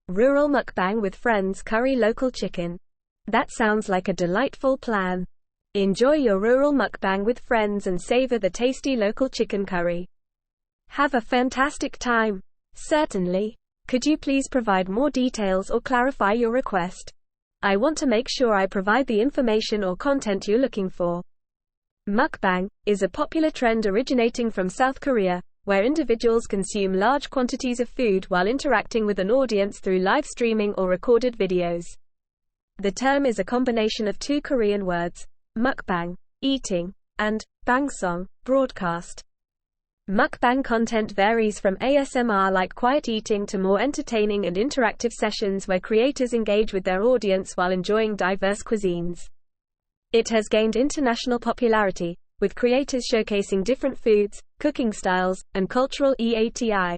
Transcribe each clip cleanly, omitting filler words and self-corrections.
Rural mukbang with friends curry local chicken. That sounds like a delightful plan. Enjoy your rural mukbang with friends and savor the tasty local chicken curry. Have a fantastic time. Certainly. Could you please provide more details or clarify your request? I want to make sure I provide the information or content you're looking for. Mukbang is a popular trend originating from South Korea, where individuals consume large quantities of food while interacting with an audience through live streaming or recorded videos. The term is a combination of two Korean words, mukbang, eating, and bangsong, broadcast. Mukbang content varies from ASMR-like quiet eating to more entertaining and interactive sessions where creators engage with their audience while enjoying diverse cuisines. It has gained international popularity, with creators showcasing different foods, cooking styles, and cultural EATI.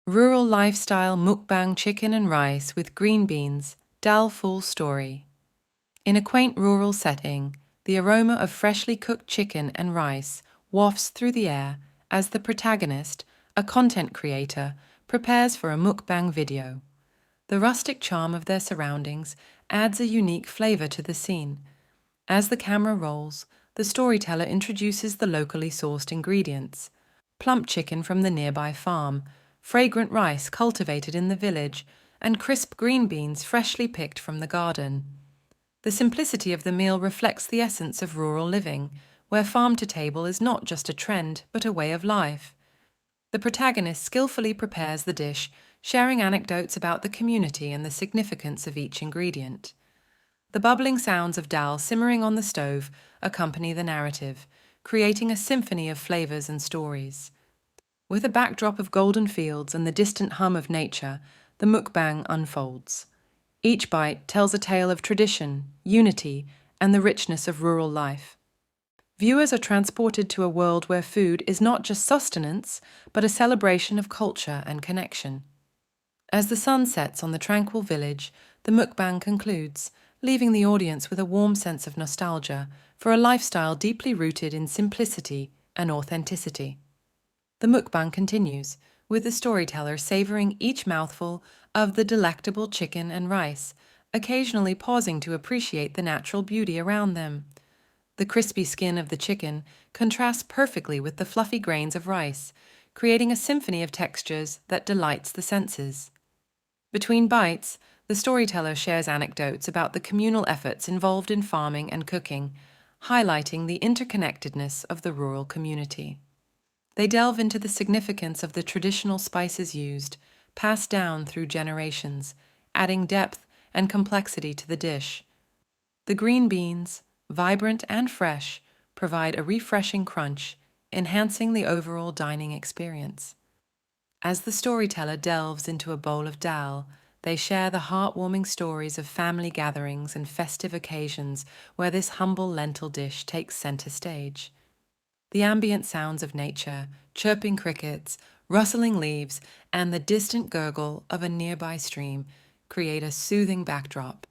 Rural lifestyle mukbang chicken and rice with green beans, dal full story. In a quaint rural setting, the aroma of freshly cooked chicken and rice wafts through the air as the protagonist, a content creator, prepares for a mukbang video. The rustic charm of their surroundings adds a unique flavor to the scene. As the camera rolls, the storyteller introduces the locally sourced ingredients: plump chicken from the nearby farm, fragrant rice cultivated in the village, and crisp green beans freshly picked from the garden. The simplicity of the meal reflects the essence of rural living, where farm to table is not just a trend but a way of life. The protagonist skillfully prepares the dish, sharing anecdotes about the community and the significance of each ingredient. The bubbling sounds of dal simmering on the stove accompany the narrative, creating a symphony of flavors and stories. With a backdrop of golden fields and the distant hum of nature, the mukbang unfolds. Each bite tells a tale of tradition, unity, and the richness of rural life. Viewers are transported to a world where food is not just sustenance, but a celebration of culture and connection. As the sun sets on the tranquil village, the mukbang concludes, leaving the audience with a warm sense of nostalgia for a lifestyle deeply rooted in simplicity and authenticity. The mukbang continues, with the storyteller savoring each mouthful of the delectable chicken and rice, occasionally pausing to appreciate the natural beauty around them. The crispy skin of the chicken contrasts perfectly with the fluffy grains of rice, creating a symphony of textures that delights the senses. Between bites, the storyteller shares anecdotes about the communal efforts involved in farming and cooking, highlighting the interconnectedness of the rural community. They delve into the significance of the traditional spices used, passed down through generations, adding depth and complexity to the dish. The green beans, vibrant and fresh, provide a refreshing crunch, enhancing the overall dining experience. As the storyteller delves into a bowl of dal, they share the heartwarming stories of family gatherings and festive occasions where this humble lentil dish takes center stage. The ambient sounds of nature, chirping crickets, rustling leaves, and the distant gurgle of a nearby stream create a soothing backdrop.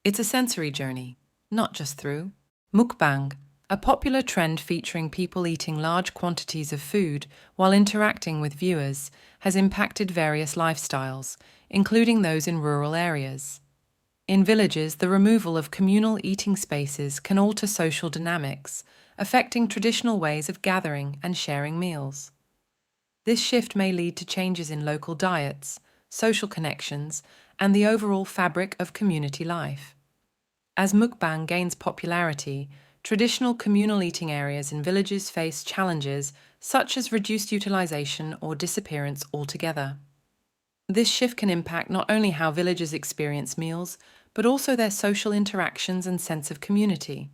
It's a sensory journey, not just through. Mukbang, a popular trend featuring people eating large quantities of food while interacting with viewers, has impacted various lifestyles, including those in rural areas. In villages, the removal of communal eating spaces can alter social dynamics, affecting traditional ways of gathering and sharing meals. This shift may lead to changes in local diets, social connections, and the overall fabric of community life. As mukbang gains popularity, traditional communal eating areas in villages face challenges such as reduced utilization or disappearance altogether. This shift can impact not only how villagers experience meals, but also their social interactions and sense of community.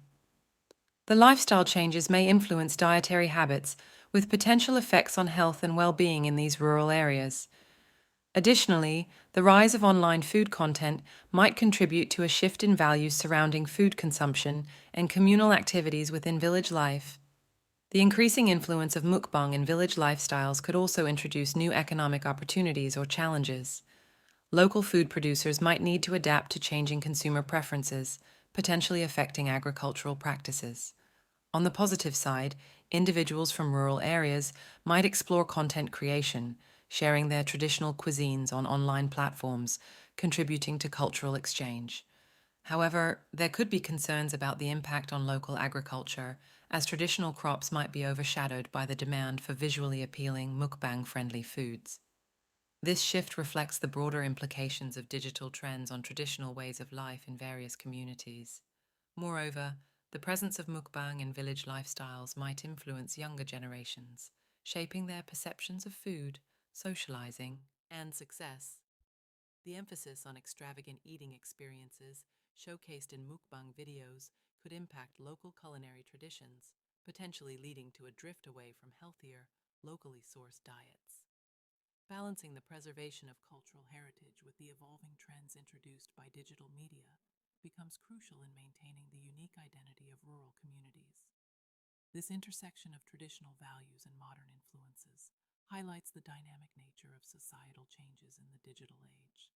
The lifestyle changes may influence dietary habits, with potential effects on health and well-being in these rural areas. Additionally, the rise of online food content might contribute to a shift in values surrounding food consumption and communal activities within village life. The increasing influence of mukbang in village lifestyles could also introduce new economic opportunities or challenges. Local food producers might need to adapt to changing consumer preferences, potentially affecting agricultural practices. On the positive side, individuals from rural areas might explore content creation, sharing their traditional cuisines on online platforms, contributing to cultural exchange. However, there could be concerns about the impact on local agriculture, as traditional crops might be overshadowed by the demand for visually appealing mukbang-friendly foods. This shift reflects the broader implications of digital trends on traditional ways of life in various communities. Moreover, the presence of mukbang in village lifestyles might influence younger generations, shaping their perceptions of food, socializing, and success. The emphasis on extravagant eating experiences showcased in mukbang videos could impact local culinary traditions, potentially leading to a drift away from healthier, locally sourced diets. Balancing the preservation of cultural heritage with the evolving trends introduced by digital media becomes crucial in maintaining the unique identity of rural communities. This intersection of traditional values and modern influences highlights the dynamic nature of societal changes in the digital age.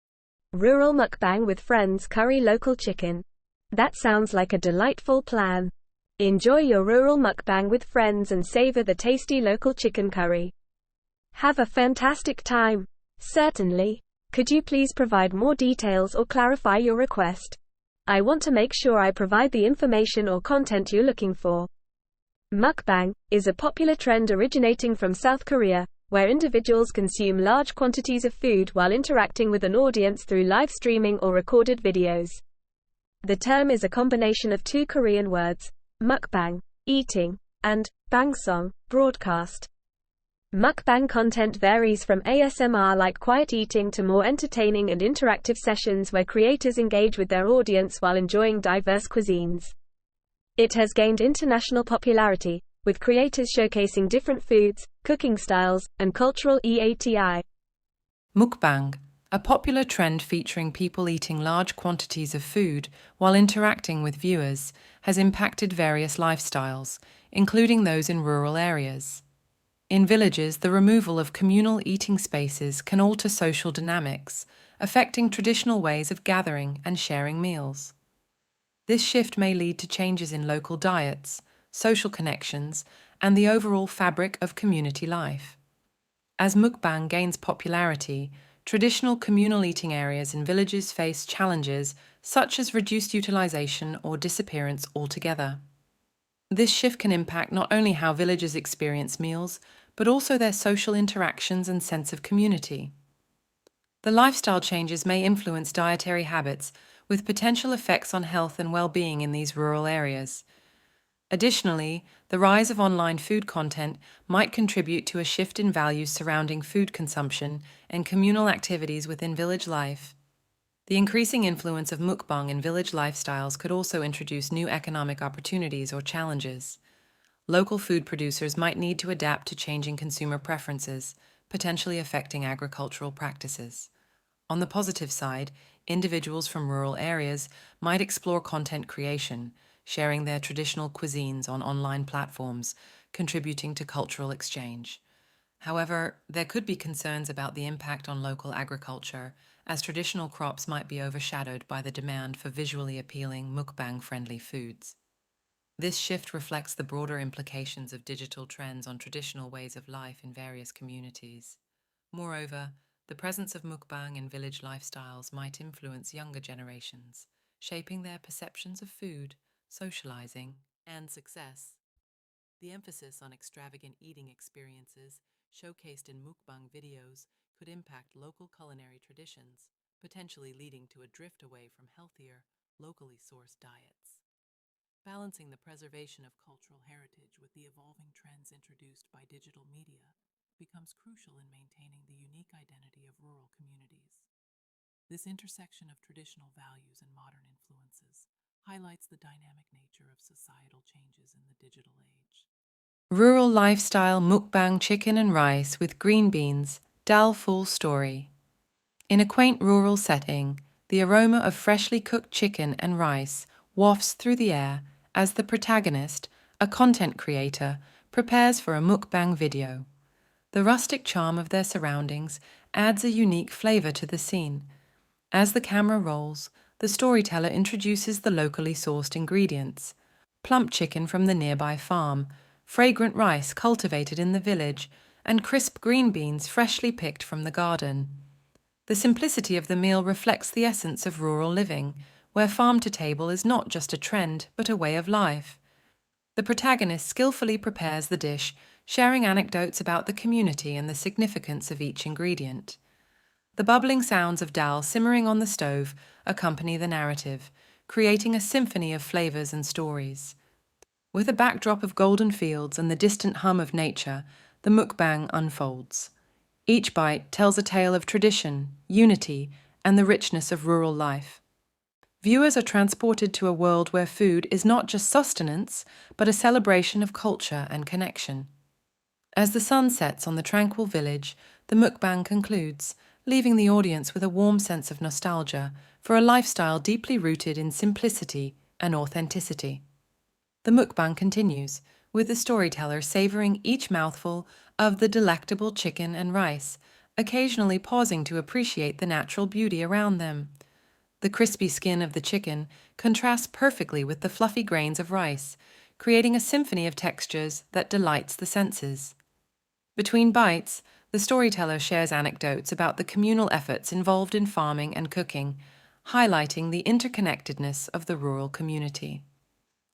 Rural mukbang with friends, curry local chicken. That sounds like a delightful plan. Enjoy your rural mukbang with friends and savor the tasty local chicken curry. Have a fantastic time. Certainly. Could you please provide more details or clarify your request? I want to make sure I provide the information or content you're looking for. Mukbang is a popular trend originating from South Korea, where individuals consume large quantities of food while interacting with an audience through live streaming or recorded videos. The term is a combination of two Korean words, mukbang, eating, and bangsong, broadcast. Mukbang content varies from ASMR-like quiet eating to more entertaining and interactive sessions where creators engage with their audience while enjoying diverse cuisines. It has gained international popularity, with creators showcasing different foods, cooking styles, and cultural EATI. Mukbang, a popular trend featuring people eating large quantities of food while interacting with viewers, has impacted various lifestyles, including those in rural areas. In villages, the removal of communal eating spaces can alter social dynamics, affecting traditional ways of gathering and sharing meals. This shift may lead to changes in local diets, social connections, and the overall fabric of community life. As mukbang gains popularity, traditional communal eating areas in villages face challenges such as reduced utilization or disappearance altogether. This shift can impact not only how villagers experience meals, but also their social interactions and sense of community. The lifestyle changes may influence dietary habits, with potential effects on health and well-being in these rural areas. Additionally, the rise of online food content might contribute to a shift in values surrounding food consumption and communal activities within village life. The increasing influence of mukbang in village lifestyles could also introduce new economic opportunities or challenges. Local food producers might need to adapt to changing consumer preferences, potentially affecting agricultural practices. On the positive side, individuals from rural areas might explore content creation, sharing their traditional cuisines on online platforms, contributing to cultural exchange. However, there could be concerns about the impact on local agriculture, as traditional crops might be overshadowed by the demand for visually appealing mukbang-friendly foods. This shift reflects the broader implications of digital trends on traditional ways of life in various communities. Moreover, the presence of mukbang in village lifestyles might influence younger generations, shaping their perceptions of food, socializing, and success. The emphasis on extravagant eating experiences showcased in mukbang videos could impact local culinary traditions, potentially leading to a drift away from healthier, locally sourced diets. Balancing the preservation of cultural heritage with the evolving trends introduced by digital media becomes crucial in maintaining the unique identity of rural communities. This intersection of traditional values and modern influences highlights the dynamic nature of societal changes in the digital age. Rural lifestyle mukbang chicken and rice with green beans, dal full story. In a quaint rural setting, the aroma of freshly cooked chicken and rice wafts through the air as the protagonist, a content creator, prepares for a mukbang video. The rustic charm of their surroundings adds a unique flavor to the scene. As the camera rolls, the storyteller introduces the locally sourced ingredients: plump chicken from the nearby farm, fragrant rice cultivated in the village, and crisp green beans freshly picked from the garden. The simplicity of the meal reflects the essence of rural living, where farm to table is not just a trend but a way of life. The protagonist skillfully prepares the dish, sharing anecdotes about the community and the significance of each ingredient. The bubbling sounds of dal simmering on the stove accompany the narrative, creating a symphony of flavors and stories. With a backdrop of golden fields and the distant hum of nature, the mukbang unfolds. Each bite tells a tale of tradition, unity, and the richness of rural life. Viewers are transported to a world where food is not just sustenance, but a celebration of culture and connection. As the sun sets on the tranquil village, the mukbang concludes, leaving the audience with a warm sense of nostalgia for a lifestyle deeply rooted in simplicity and authenticity. The mukbang continues, with the storyteller savoring each mouthful of the delectable chicken and rice, occasionally pausing to appreciate the natural beauty around them. The crispy skin of the chicken contrasts perfectly with the fluffy grains of rice, creating a symphony of textures that delights the senses. Between bites, the storyteller shares anecdotes about the communal efforts involved in farming and cooking, highlighting the interconnectedness of the rural community.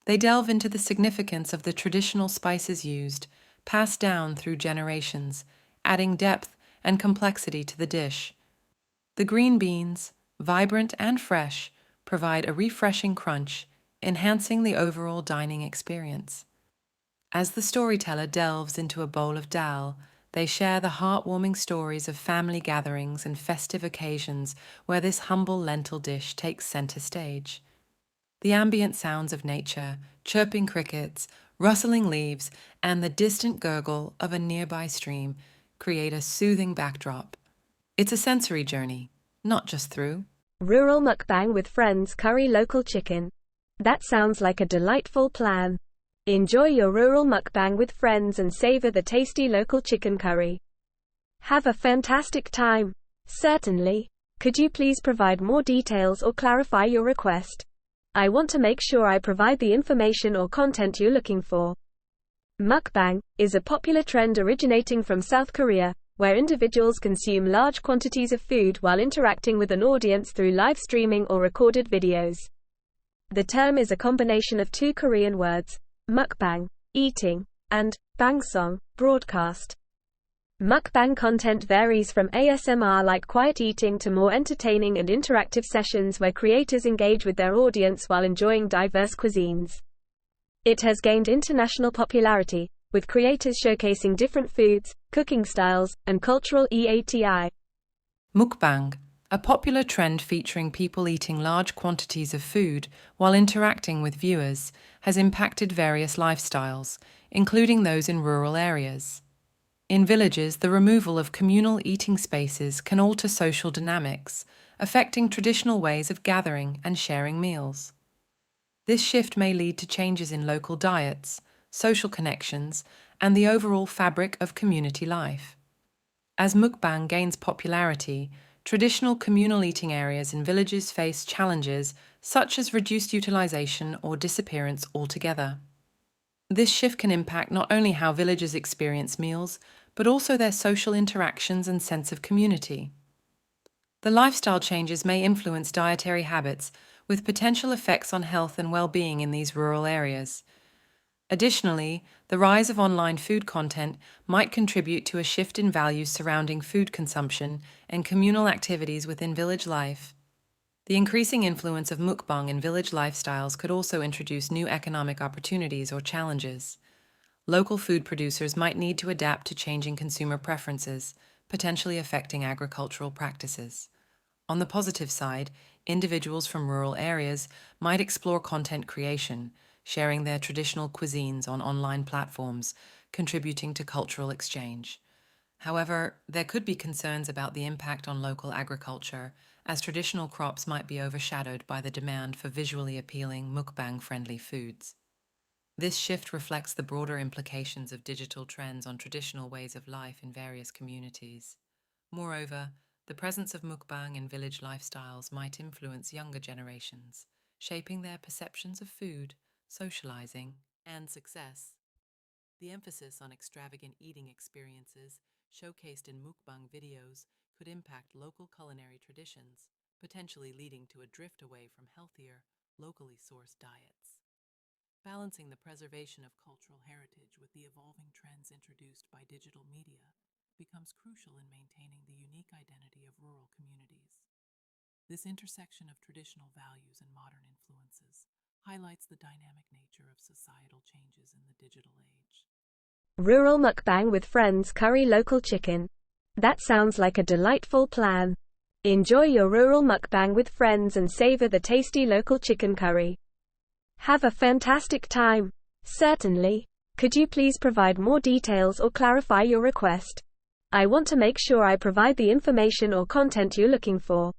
They delve into the significance of the traditional spices used, passed down through generations, adding depth and complexity to the dish. The green beans, vibrant and fresh, provide a refreshing crunch, enhancing the overall dining experience. As the storyteller delves into a bowl of dal, they share the heartwarming stories of family gatherings and festive occasions where this humble lentil dish takes center stage. The ambient sounds of nature, chirping crickets, rustling leaves, and the distant gurgle of a nearby stream create a soothing backdrop. It's a sensory journey, not just through Rural mukbang with friends curry local chicken. That sounds like a delightful plan. Enjoy your rural mukbang with friends and savor the tasty local chicken curry. Have a fantastic time. Certainly. Could you please provide more details or clarify your request? I want to make sure I provide the information or content you're looking for. Mukbang is a popular trend originating from South Korea, where individuals consume large quantities of food while interacting with an audience through live streaming or recorded videos. The term is a combination of two Korean words, mukbang, eating, and bangsong, broadcast. Mukbang content varies from ASMR-like quiet eating to more entertaining and interactive sessions where creators engage with their audience while enjoying diverse cuisines. It has gained international popularity, with creators showcasing different foods, cooking styles, and cultural EATI. mukbang, a popular trend featuring people eating large quantities of food while interacting with viewers, has impacted various lifestyles, including those in rural areas. In villages, the removal of communal eating spaces can alter social dynamics, affecting traditional ways of gathering and sharing meals. This shift may lead to changes in local diets, social connections, and the overall fabric of community life. As mukbang gains popularity, traditional communal eating areas in villages face challenges such as reduced utilization or disappearance altogether. This shift can impact not only how villagers experience meals, but also their social interactions and sense of community. The lifestyle changes may influence dietary habits, with potential effects on health and well-being in these rural areas. Additionally, the rise of online food content might contribute to a shift in values surrounding food consumption and communal activities within village life. The increasing influence of mukbang in village lifestyles could also introduce new economic opportunities or challenges. Local food producers might need to adapt to changing consumer preferences, potentially affecting agricultural practices. On the positive side, individuals from rural areas might explore content creation, sharing their traditional cuisines on online platforms, contributing to cultural exchange. However, there could be concerns about the impact on local agriculture, as traditional crops might be overshadowed by the demand for visually appealing mukbang-friendly foods. This shift reflects the broader implications of digital trends on traditional ways of life in various communities. Moreover, the presence of mukbang in village lifestyles might influence younger generations, shaping their perceptions of food, socializing, and success. The emphasis on extravagant eating experiences showcased in mukbang videos could impact local culinary traditions, potentially leading to a drift away from healthier, locally sourced diets. Balancing the preservation of cultural heritage with the evolving trends introduced by digital media becomes crucial in maintaining the unique identity of rural communities. This intersection of traditional values and modern influences highlights the dynamic nature of societal changes in the digital age. Rural mukbang with friends curry local chicken. That sounds like a delightful plan. Enjoy your rural mukbang with friends and savor the tasty local chicken curry. Have a fantastic time. Certainly. Could you please provide more details or clarify your request? I want to make sure I provide the information or content you're looking for.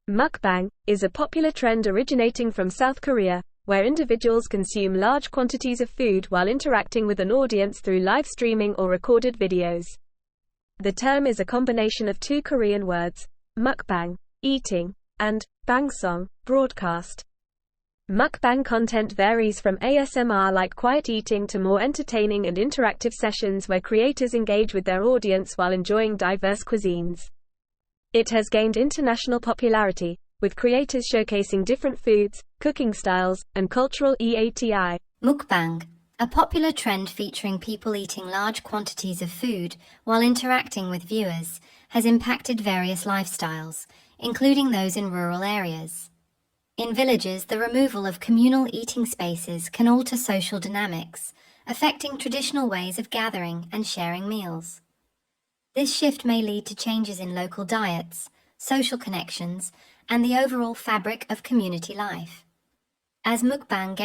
Mukbang is a popular trend originating from South Korea, where individuals consume large quantities of food while interacting with an audience through live streaming or recorded videos. The term is a combination of two Korean words, mukbang, eating, and bangsong, broadcast. Mukbang content varies from ASMR-like quiet eating to more entertaining and interactive sessions where creators engage with their audience while enjoying diverse cuisines. It has gained international popularity, with creators showcasing different foods, cooking styles, and cultural EATI. Mukbang, a popular trend featuring people eating large quantities of food while interacting with viewers, has impacted various lifestyles, including those in rural areas. In villages, the removal of communal eating spaces can alter social dynamics, affecting traditional ways of gathering and sharing meals. This shift may lead to changes in local diets, social connections, and the overall fabric of community life. As mukbang